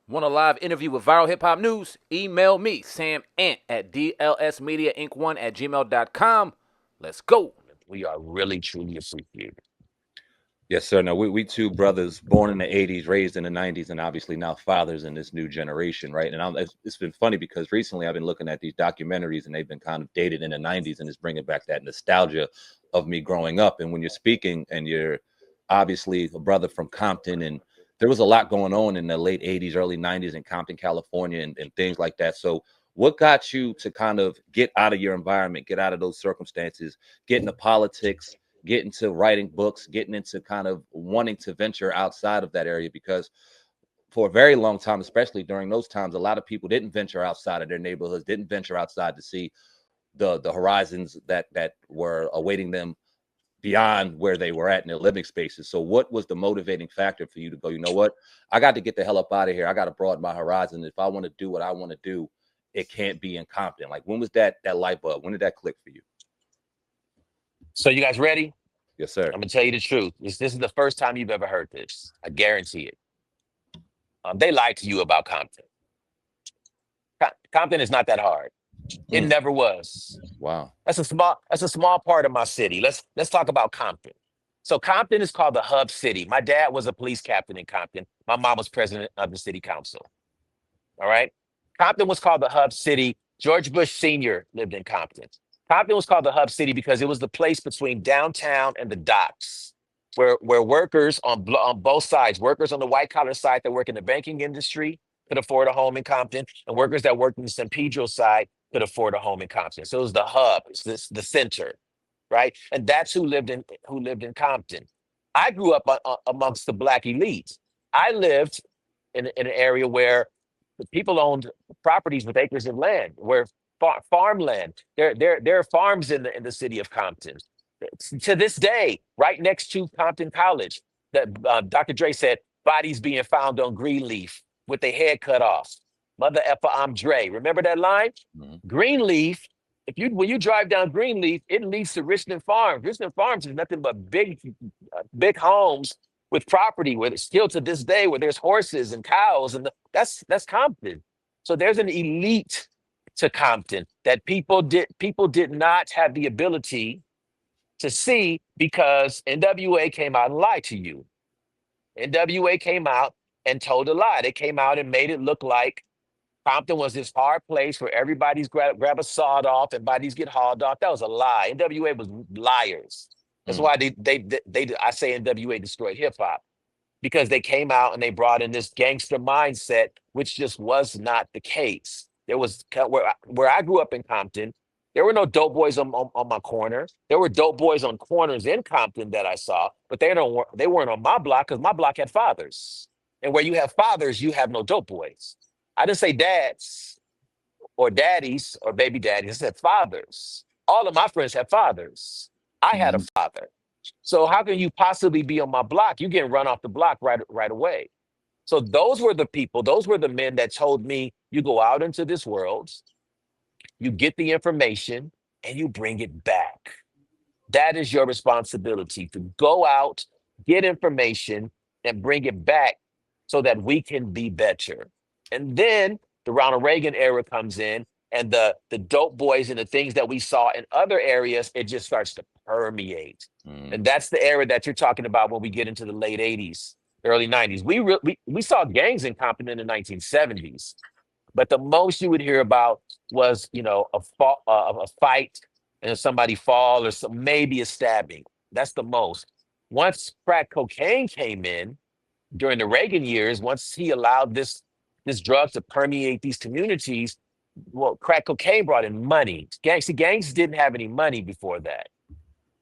Want a live interview with Viral Hip Hop News? Email me, Sam Ant, at dlsmediainc1@gmail.com. Let's go. We are really, truly appreciated. Yes, sir. No, we two brothers born in the '80s, raised in the '90s, and obviously now fathers in this new generation, right? And it's been funny because recently I've been looking at these documentaries and they've been kind of dated in the '90s, and it's bringing back that nostalgia of me growing up. And when you're speaking and you're obviously a brother from Compton, and there was a lot going on in the late '80s, early '90s in Compton, California, and things like that. So, what got you to kind of get out of your environment, get out of those circumstances, get into politics? Get into writing books, getting into kind of wanting to venture outside of that area because for a very long time, especially during those times, a lot of people didn't venture outside of their neighborhoods, didn't venture outside to see the horizons that were awaiting them beyond where they were at in their living spaces. So what was the motivating factor for you to go, you know what? I got to get the hell up out of here. I got to broaden my horizon. If I want to do what I want to do, it can't be in Compton. Like when was that light bulb? When did that click for you? So you guys ready? Yes, sir. I'm gonna tell you the truth. This is the first time you've ever heard this. I guarantee it. They lied to you about Compton. Compton is not that hard. It Mm, never was. wow. That's a small part of my city. Let's talk about Compton. So Compton is called the hub city. My dad was a police captain in Compton. My mom was president of the city council. All right. Compton was called the hub city. George Bush Sr. lived in Compton. Compton was called the hub city because it was the place between downtown and the docks, where workers on both sides, workers on the white collar side that work in the banking industry could afford a home in Compton, and workers that worked in the San Pedro side could afford a home in Compton. So it was the hub, it's the center, right? And that's who lived in Compton. I grew up amongst the black elite. I lived in an area where the people owned properties with acres of land, where farmland. There are farms in the city of Compton. To this day, right next to Compton College, that Dr. Dre said, bodies being found on Greenleaf with their head cut off. Mother effer, I'm Dre. Remember that line? Mhm. Greenleaf. If you when you drive down Greenleaf, it leads to Richmond Farms. Richmond Farms is nothing but big homes with property where still to this day where there's horses and cows and that's Compton. So there's an elite to Compton that people did not have the ability to see because NWA came out and lied to you. NWA came out and told a lie. They came out and made it look like Compton was this hard place where everybody's grab a sawed off and bodies get hauled off. That was a lie. NWA was liars. That's Mm, why they I say NWA destroyed hip hop because they came out and they brought in this gangster mindset, which just was not the case. There was where I grew up in Compton, there were no dope boys on my corner. There were dope boys on corners in Compton that I saw, but they weren't on my block because my block had fathers. And where you have fathers, you have no dope boys. I didn't say dads or daddies or baby daddies. I said fathers. All of my friends have fathers. I had a mhm. father. So how can you possibly be on my block? You get run off the block right away. So those were the people, those were the men that told me you go out into this world, you get the information, and you bring it back. That is your responsibility to go out, get information, and bring it back so that we can be better. And then the Ronald Reagan era comes in, and the dope boys and the things that we saw in other areas, it just starts to permeate. Mm, And that's the era that you're talking about when we get into the late 80s, early 90s. We saw gangs in Compton in the 1970s, but the most you would hear about was, a fight and somebody fall or maybe a stabbing. That's the most. Once crack cocaine came in during the Reagan years, once he allowed this drug to permeate these communities, well, crack cocaine brought in money. Gangs didn't have any money before that.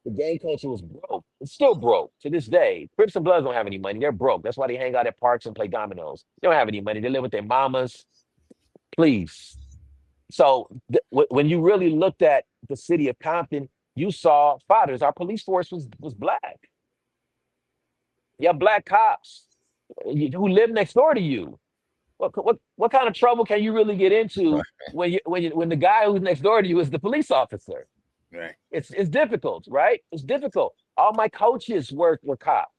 The gang culture was broke. It's still broke to this day. Crips and Bloods don't have any money. They're broke. That's why they hang out at parks and play dominoes. They don't have any money. They live with their mamas. Please. So when you really looked at the city of Compton, you saw fathers. Our police force was black. You have black cops who live next door to you. What kind of trouble can you really get into right, when the guy who's next door to you is the police officer? right. It's difficult, right? It's difficult. All my coaches were cops.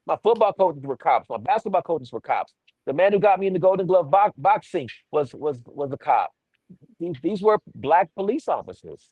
My football coaches were cops. My basketball coaches were cops. The man who got me in the Golden Glove boxing was a cop. These were black police officers.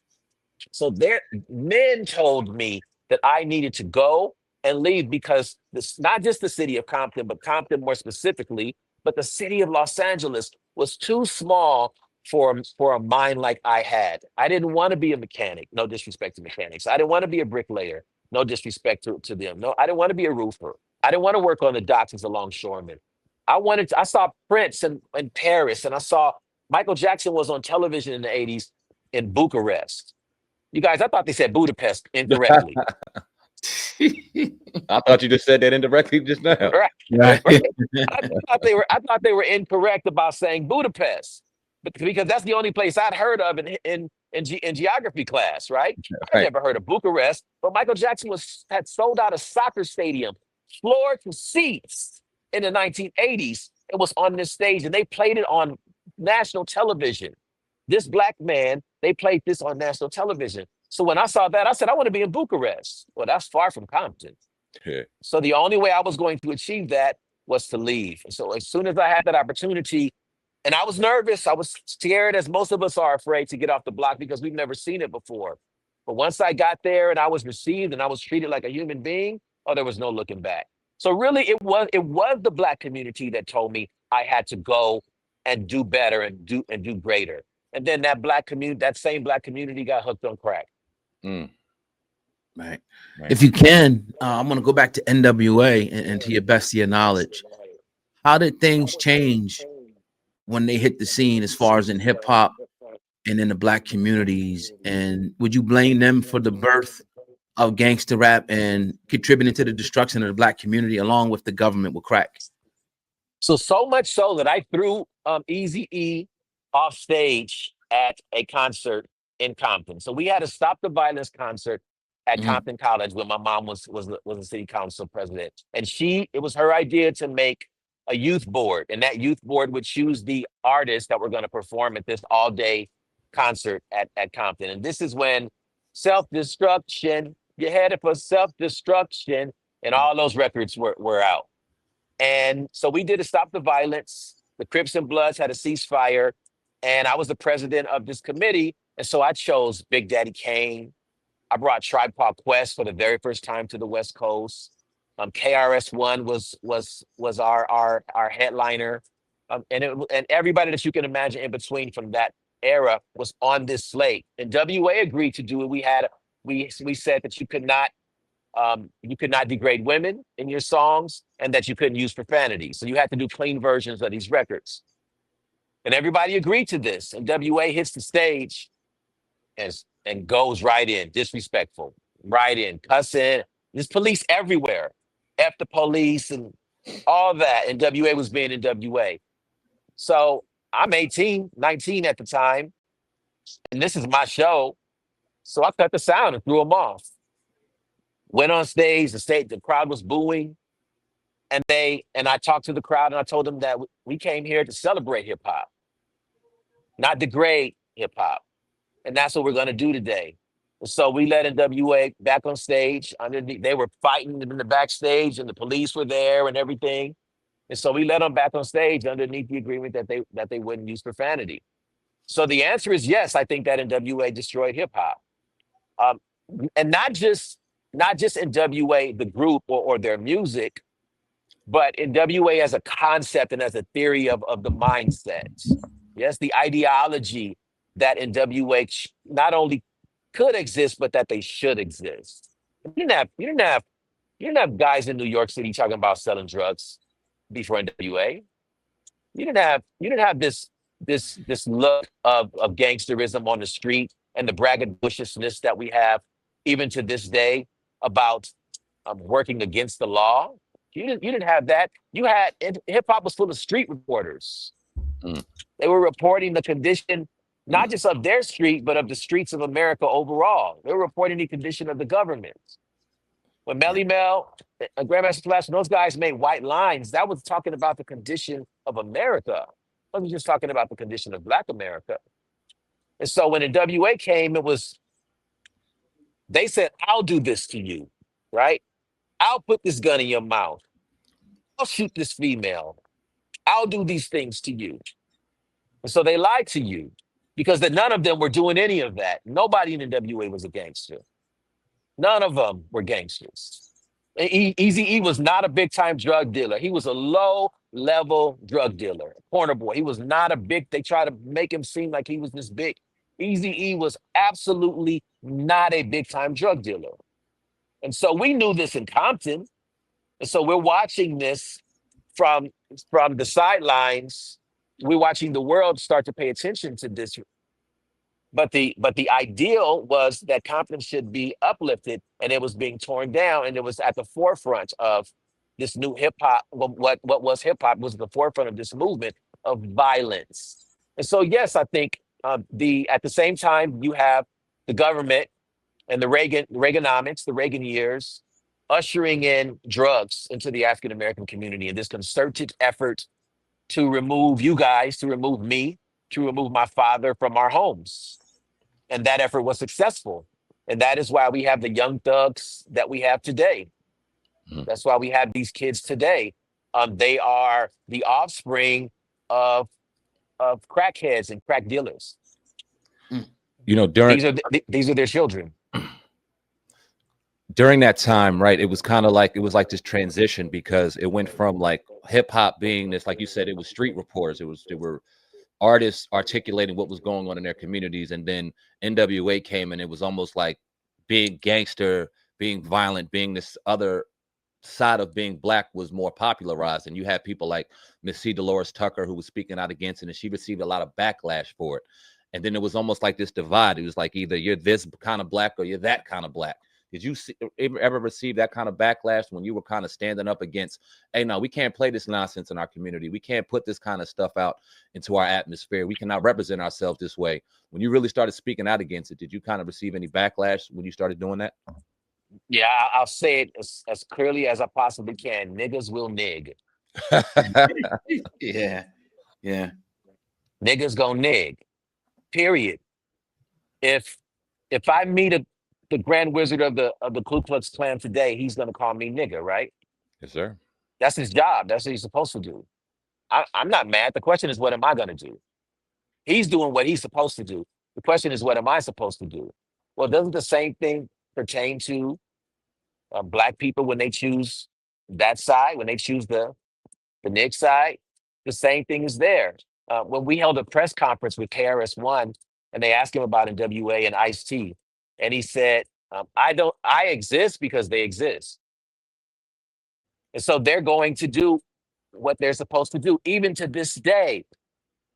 So their men told me that I needed to go and leave because this not just the city of Compton, but Compton more specifically, but the city of Los Angeles was too small for a mind like I had. I didn't want to be a mechanic, no disrespect to mechanics. I didn't want to be a bricklayer, no disrespect to them. No, I didn't want to be a roofer. I didn't want to work on the docks as a longshoreman. I saw Prince in Paris, and I saw Michael Jackson was on television in the 80s in Bucharest. You guys, I thought they said Budapest incorrectly. I thought you just said that indirectly just now. Right. Right. I thought they were incorrect about saying Budapest, but because that's the only place I'd heard of in geography class, right? I Right. never heard of Bucharest, but Michael Jackson had sold out a soccer stadium, floor to seats in the 1980s. It was on this stage, and they played it on national television. This black man, they played this on national television. So when I saw that, I said, I want to be in Bucharest. Well, that's far from Compton. Yeah. So the only way I was going to achieve that was to leave. So as soon as I had that opportunity, and I was nervous, I was scared, as most of us are afraid to get off the block because we've never seen it before. But once I got there and I was received and I was treated like a human being, oh, there was no looking back. So really, it was the black community that told me I had to go and do better and do greater. And then that same black community got hooked on crack. Mm. Right. Right. If you can, I'm going to go back to NWA and to your best of your knowledge. How did things change when they hit the scene as far as in hip hop and in the black communities? And would you blame them for the birth of gangster rap and contributing to the destruction of the black community along with the government with crack? So much so that I threw Eazy off stage at a concert in Compton. So we had a Stop the Violence concert at Compton College when my mom was the city council president. And it was her idea to make a youth board. And that youth board would choose the artists that were going to perform at this all-day concert at Compton. And this is when Self-Destruction, you're headed for self-destruction, and all those records were out. And so we did a Stop the Violence. The Crips and Bloods had a ceasefire, and I was the president of this committee. And so I chose Big Daddy Kane. I brought Tribe Called Quest for the very first time to the West Coast. KRS-One was our headliner, and everybody that you can imagine in between from that era was on this slate. And WA agreed to do it. We said that you could not degrade women in your songs and that you couldn't use profanity. So you had to do clean versions of these records. And everybody agreed to this. And WA hits the stage and goes right in, disrespectful, right in, cussing. There's police everywhere. F the police and all that. And WA was being in WA. So I'm 19 at the time. And this is my show. So I cut the sound and threw them off. Went on stage, the crowd was booing. And I talked to the crowd and I told them that we came here to celebrate hip hop, not degrade hip hop. And that's what we're going to do today. So we let NWA back on stage. They were fighting in the backstage and the police were there and everything. And so we let them back on stage underneath the agreement that they wouldn't use profanity. So the answer is yes, I think that NWA destroyed hip hop. And not just NWA, the group or their music, but NWA as a concept and as a theory of the mindset. Yes, the ideology that NWA not only could exist, but that they should exist. You didn't have guys in New York City talking about selling drugs before NWA. You didn't have this look of gangsterism on the street and the braggadociousness that we have even to this day about working against the law. You didn't have that. Hip hop was full of street reporters. They were reporting the condition, not just of their street, but of the streets of America overall. They were reporting the condition of the government. When Melly Mel and Grandmaster Flash and those guys made White Lines, that was talking about the condition of America. It wasn't just talking about the condition of Black America. And so when the WA came, they said, I'll do this to you, right? I'll put this gun in your mouth. I'll shoot this female. I'll do these things to you. And so they lied to you because none of them were doing any of that. Nobody in NWA was a gangster. None of them were gangsters. Eazy-E was not a big-time drug dealer. He was a low-level drug dealer, corner boy. He was not a big, they try to make him seem like he was this big. Eazy-E was absolutely not a big-time drug dealer. And so we knew this in Compton. And so we're watching this from the sidelines. We're watching the world start to pay attention to this. But the ideal was that Compton should be uplifted, and it was being torn down, and it was at the forefront of this new hip hop. What was hip hop was the forefront of this movement of violence. And so, yes, I think the at the same time you have the government and the Reaganomics, the Reagan years, ushering in drugs into the African American community, and this concerted effort to remove you guys, to remove me, to remove my father from our homes. And that effort was successful. And that is why we have the young thugs that we have today. Mhm. That's why we have these kids today. They are the offspring of crackheads and crack dealers. You know, during These are their children. during that time, right, it was kind of like this transition, because it went from like hip hop being this, like you said, it was street reporters, they were artists articulating what was going on in their communities, and then NWA came, and it was almost like being gangster, being violent, being this other side of being black was more popularized, and you had people like Miss C. Dolores Tucker, who was speaking out against it, and she received a lot of backlash for it. And then it was almost like this divide. It was like either you're this kind of black or you're that kind of black. Did you ever receive that kind of backlash when you were kind of standing up against, hey, no, we can't play this nonsense in our community. We can't put this kind of stuff out into our atmosphere. We cannot represent ourselves this way. When you really started speaking out against it, did you kind of receive any backlash when you started doing that? Yeah, I'll say it as clearly as I possibly can. Niggas will nig. Yeah. Yeah. Niggas gonna nig. Period. If I meet the Grand Wizard of the Ku Klux Klan today, he's gonna call me nigga, right? Yes, sir. That's his job. That's what he's supposed to do. I'm not mad. The question is, what am I gonna do? He's doing what he's supposed to do. The question is, what am I supposed to do? Well, doesn't the same thing pertain to black people when they choose that side, when they choose the Nick side? The same thing is there. When we held a press conference with KRS-One, and they asked him about NWA and Ice-T, and he said, I exist because they exist. And so they're going to do what they're supposed to do. Even to this day,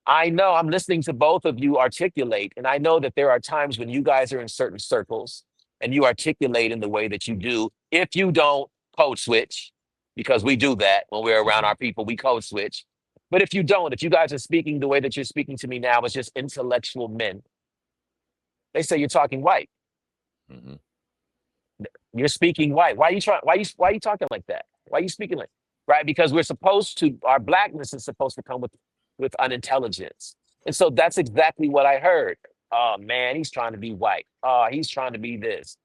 I know I'm listening to both of you articulate, and I know that there are times when you guys are in certain circles and you articulate in the way that you do. If you don't code switch, because we do that when we're around our people, we code switch. But if you don't, if you guys are speaking the way that you're speaking to me now as just intellectual men, they say you're talking white. Mm-hmm. You're speaking white. Why are you talking like that? Why are you speaking like, right? Because we're supposed to, our blackness is supposed to come with unintelligence. And so that's exactly what I heard. Oh man, he's trying to be white. Oh, he's trying to be this.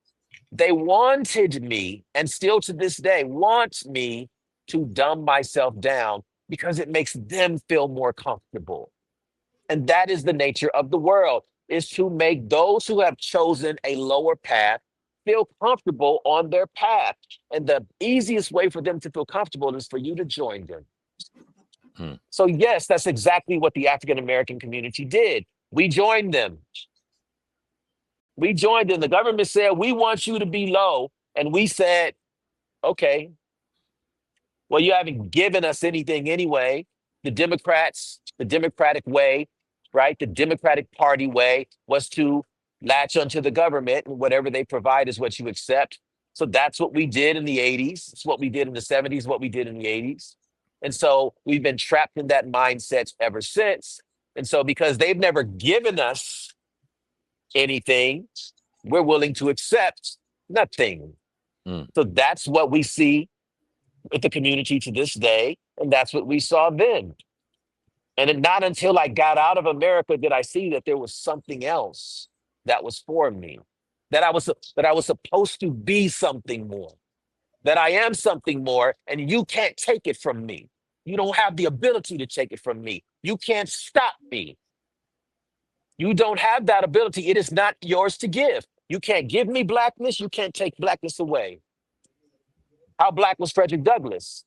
They wanted me, and still to this day, want me to dumb myself down because it makes them feel more comfortable. And that is the nature of the world, is to make those who have chosen a lower path feel comfortable on their path. And the easiest way for them to feel comfortable is for you to join them. Hmm. So yes, that's exactly what the African American community did. We joined them. We joined them. The government said, we want you to be low. And we said, okay, well, you haven't given us anything anyway. The Democrats, the Democratic way, right? The Democratic Party way was to latch onto the government, and whatever they provide is what you accept. So that's what we did in the 80s. It's what we did in the 70s, what we did in the 80s. And so we've been trapped in that mindset ever since. And so because they've never given us anything, we're willing to accept nothing. Mm. So that's what we see with the community to this day. And that's what we saw then. Not until I got out of America did I see that there was something else that was for me, that I was supposed to be something more, that I am something more, and you can't take it from me. You don't have the ability to take it from me. You can't stop me. You don't have that ability. It is not yours to give. You can't give me blackness. You can't take blackness away. How black was Frederick Douglass?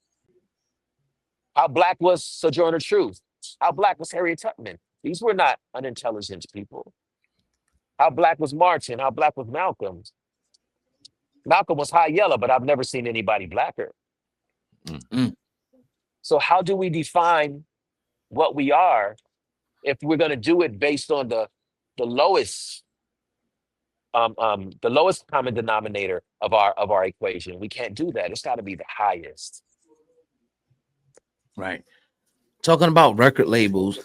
How black was Sojourner Truth? How black was Harriet Tubman? These were not unintelligent people. How black was Martin? How black was Malcolm? Malcolm was high yellow, but I've never seen anybody blacker. Mm. So how do we define what we are if we're going to do it based on the lowest the lowest common denominator of our equation? We can't do that. It's got to be the highest. Right. Talking about record labels,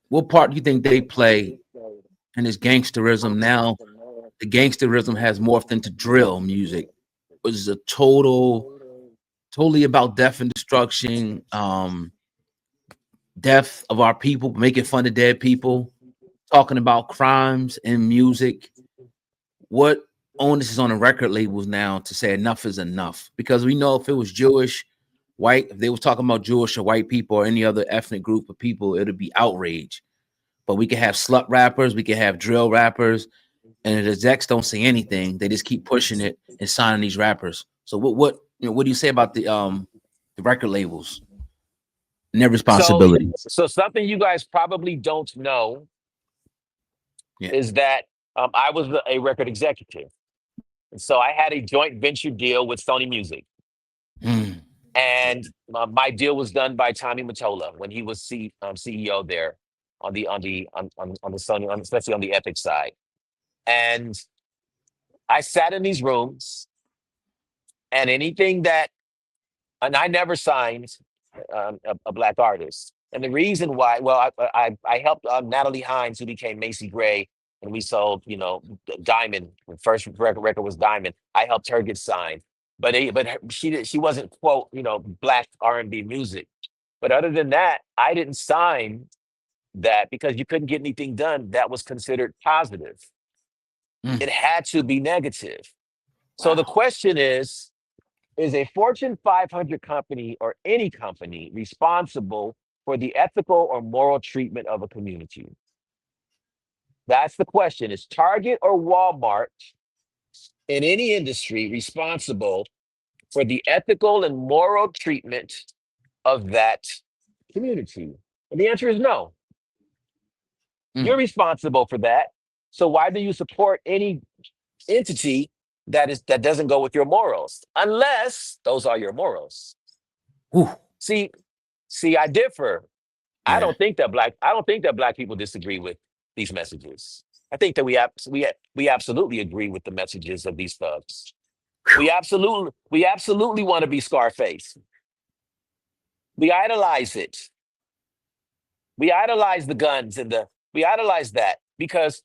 what part do you think they play in this gangsterism now? The gangsterism has morphed into drill music, which is a totally about death and destruction, death of our people, making fun of dead people, talking about crimes in music. What onus is on the record labels now to say enough is enough? Because we know if it was Jewish, white, if they was talking about Jewish or white people or any other ethnic group of people, it'd be outrage. But we can have slut rappers, we can have drill rappers, and the execs don't say anything. They just keep pushing it and signing these rappers. So what do you say about the record labels and their So responsibility? so something you guys probably don't know Yeah. is that I was a record executive. And so I had a joint venture deal with Sony Music. Mm. And my deal was done by Tommy Mottola when he was CEO there on the Sony, especially on the Epic side. And I sat in these rooms, and and I never signed a black artist. And the reason why, well, I helped Natalie Hines, who became Macy Gray, and we sold, Diamond. The first record was Diamond. I helped her get signed, but she wasn't, quote, black R&B music. But other than that, I didn't sign that because you couldn't get anything done that was considered positive. Mm. It had to be negative. So the Wow. question is a Fortune 500 company or any company responsible for the ethical or moral treatment of a community? That's the question. Is Target or Walmart in any industry responsible for the ethical and moral treatment of that community? And the answer is no. Mm. You're responsible for that. So why do you support any entity that doesn't go with your morals? Unless those are your morals. Whew. See, I differ. I Yeah. don't think that black people disagree with these messages. I think that we absolutely agree with the messages of these thugs. We absolutely want to be Scarface. We idolize it. We idolize the guns we idolize that because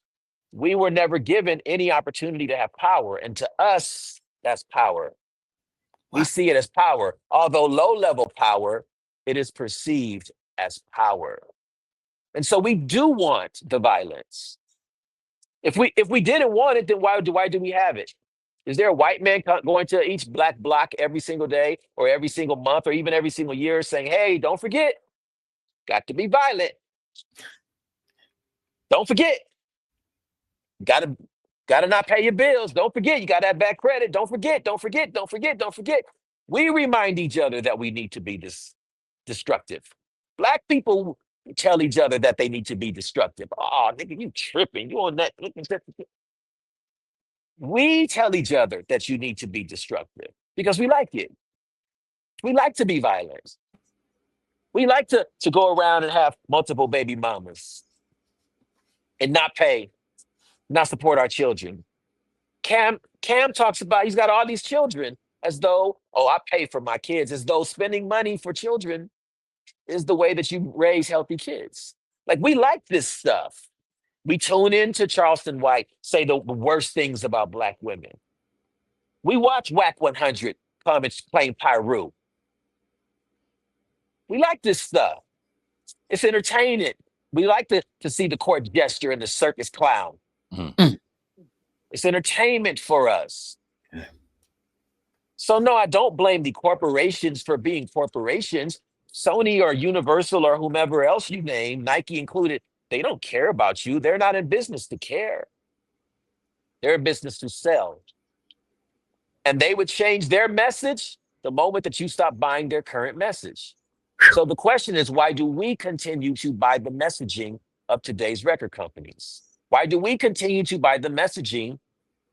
we were never given any opportunity to have power. And to us, that's power. We Wow. see it as power. Although low level power, it is perceived as power. And so we do want the violence. If we didn't want it, then why do we have it? Is there a white man going to each black block every single day or every single month or even every single year saying, hey, don't forget, got to be violent. Don't forget, gotta not pay your bills. Don't forget, you got that bad credit. Don't forget, don't forget, don't forget, don't forget. We remind each other that we need to be destructive. Black people tell each other that they need to be destructive. Oh, nigga, you tripping. You on that. We tell each other that you need to be destructive because we like it. We like to be violent. We like to go around and have multiple baby mamas and not support our children. Cam talks about he's got all these children as though, oh, I pay for my kids, as though spending money for children is the way that you raise healthy kids. Like, we like this stuff. We tune in to Charleston White say the worst things about black women. We watch Whack 100 comments playing Pyru. We like this stuff. It's entertaining. We like to see the court gesture and the circus clown. Mhm. It's entertainment for us. Yeah. So no, I don't blame the corporations for being corporations. Sony or Universal or whomever else you name, Nike included, they don't care about you. They're not in business to care. They're in business to sell. And they would change their message the moment that you stop buying their current message. So the question is, why do we continue to buy the messaging of today's record companies? Why do we continue to buy the messaging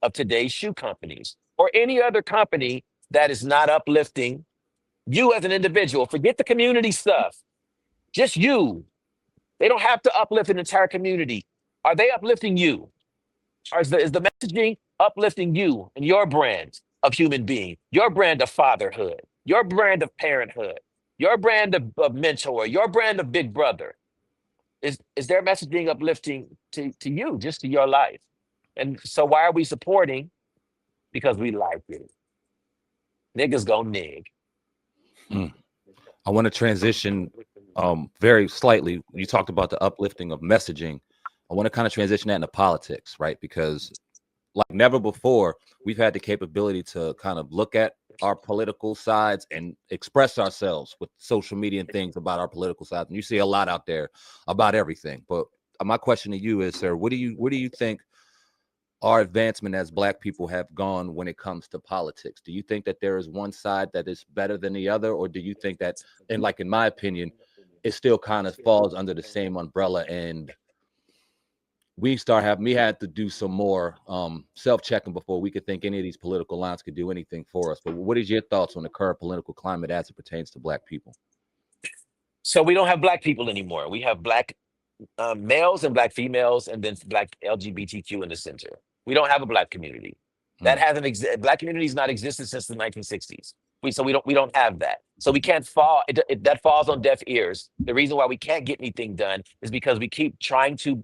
of today's shoe companies or any other company that is not uplifting you as an individual? Forget the community stuff, just you. They don't have to uplift an entire community. Are they uplifting you? Or is the messaging uplifting you and your brand of human being, your brand of fatherhood, your brand of parenthood, your brand of mentor, your brand of big brother? Is their messaging uplifting to you, just to your life? And so why are we supporting? Because we like it. Niggas go nig. Mm. I want to transition very slightly. You talked about the uplifting of messaging. I want to kind of transition that into politics, right? Because like never before, we've had the capability to kind of look at our political sides and express ourselves with social media and things about our political sides. And you see a lot out there about everything. But my question to you is, sir, where do you think our advancement as Black people have gone when it comes to politics? Do you think that there is one side that is better than the other, or do you think that, and like in my opinion, it still kind of falls under the same umbrella, and we had to do some more self-checking before we could think any of these political lines could do anything for us? But what is your thoughts on the current political climate as it pertains to Black people? So we don't have Black people anymore. We have Black males and Black females, and then Black LGBTQ in the center. We don't have a Black community. That hasn't Black communities not existed since the 1960s. We don't have that. So we can't that falls on deaf ears. The reason why we can't get anything done is because we keep trying to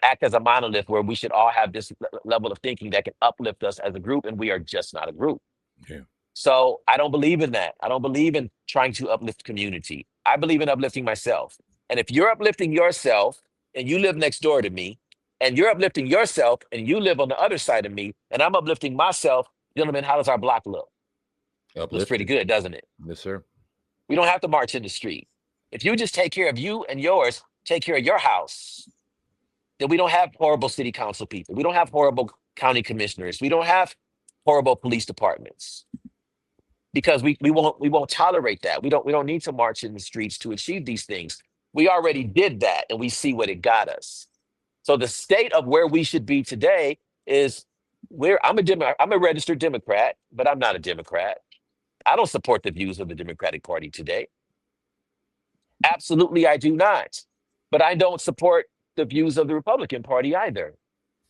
act as a monolith where we should all have this level of thinking that can uplift us as a group, and we are just not a group. Yeah. So I don't believe in that. I don't believe in trying to uplift community. I believe in uplifting myself. And if you're uplifting yourself and you live next door to me, and you're uplifting yourself and you live on the other side of me, and I'm uplifting myself, gentlemen, how does our block look? Looks pretty good, doesn't it? Yes, sir. We don't have to march in the street. If you just take care of you and yours, take care of your house, then we don't have horrible city council people. We don't have horrible county commissioners. We don't have horrible police departments, because we won't tolerate that. We don't need to march in the streets to achieve these things. We already did that, and we see what it got us. So the state of where we should be today is I'm a registered Democrat, but I'm not a Democrat. I don't support the views of the Democratic Party today. Absolutely, I do not. But I don't support the views of the Republican Party either.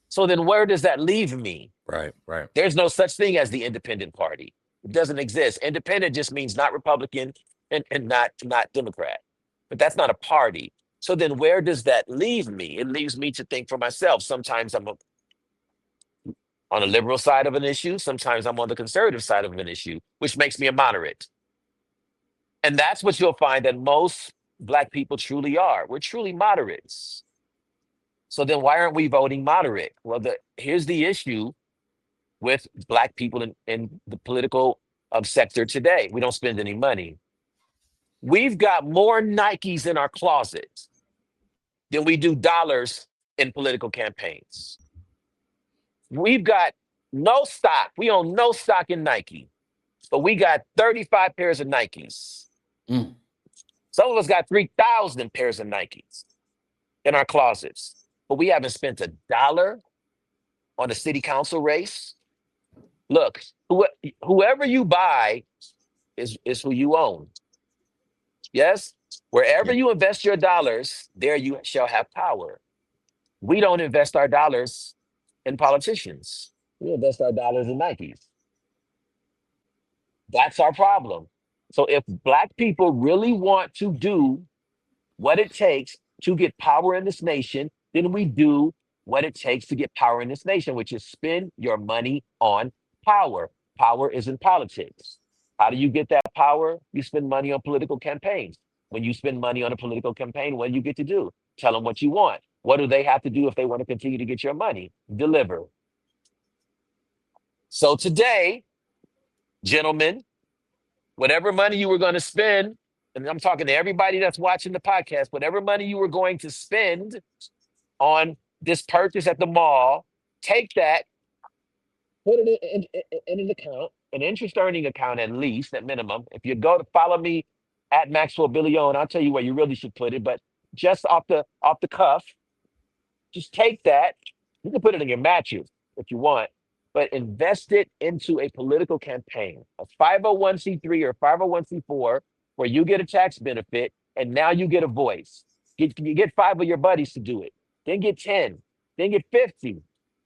So then where does that leave me? Right. There's no such thing as the independent party. It doesn't exist. Independent just means not Republican and not Democrat. But that's not a party. So then where does that leave me? It leaves me to think for myself. Sometimes I'm on the liberal side of an issue. Sometimes I'm on the conservative side of an issue, which makes me a moderate. And that's what you'll find that most Black people truly are. We're truly moderates. So then why aren't we voting moderate? Well, here's the issue with Black people in the political sector today. We don't spend any money. We've got more Nikes in our closet than we do dollars in political campaigns. We've got no stock. We own no stock in Nike, but we got 35 pairs of Nikes. Some of us got 3,000 pairs of Nikes in our closets, but we haven't spent $1 on a city council race. Look, whoever you buy is who you own. Yes? Wherever you invest your dollars, there you shall have power. We don't invest our dollars in politicians. We invest our dollars in Nikes. That's our problem. So if Black people really want to do what it takes to get power in this nation, then we do what it takes to get power in this nation, which is spend your money on power. Power is in politics. How do you get that power? You spend money on political campaigns. When you spend money on a political campaign, what do you get to do? Tell them what you want. What do they have to do if they want to continue to get your money? Deliver. So today, gentlemen, whatever money you were going to spend and I'm talking to everybody that's watching the podcast, whatever money you were going to spend on this purchase at the mall, take that, put it in an account, an interest earning account at least, at minimum. If you go to follow me at Maxwell Bellieon, I'll tell you where you really should put it. But just off the cuff, just take that. You can put it in your matches if you want, but invest it into a political campaign, a 501c3 or 501c4, where you get a tax benefit and now you get a voice. You get 5 of your buddies to do it, then get 10, then get 50.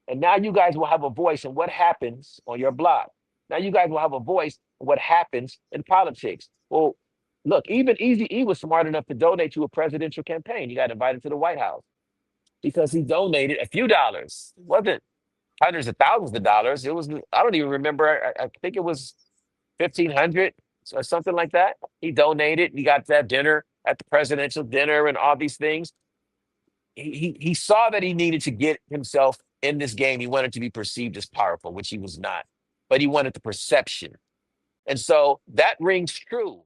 And now you guys will have a voice in what happens on your block. Now you guys will have a voice in what happens in politics. Well, look, even Eazy was smart enough to donate to a presidential campaign. He got invited to the White House because he donated a few dollars. It wasn't hundreds of thousands of dollars. It was, I don't even remember. I think it was 1,500 or something like that. He donated. He got that dinner at the presidential dinner and all these things. He saw that he needed to get himself in this game. He wanted to be perceived as powerful, which he was not, but he wanted the perception. And so that rings true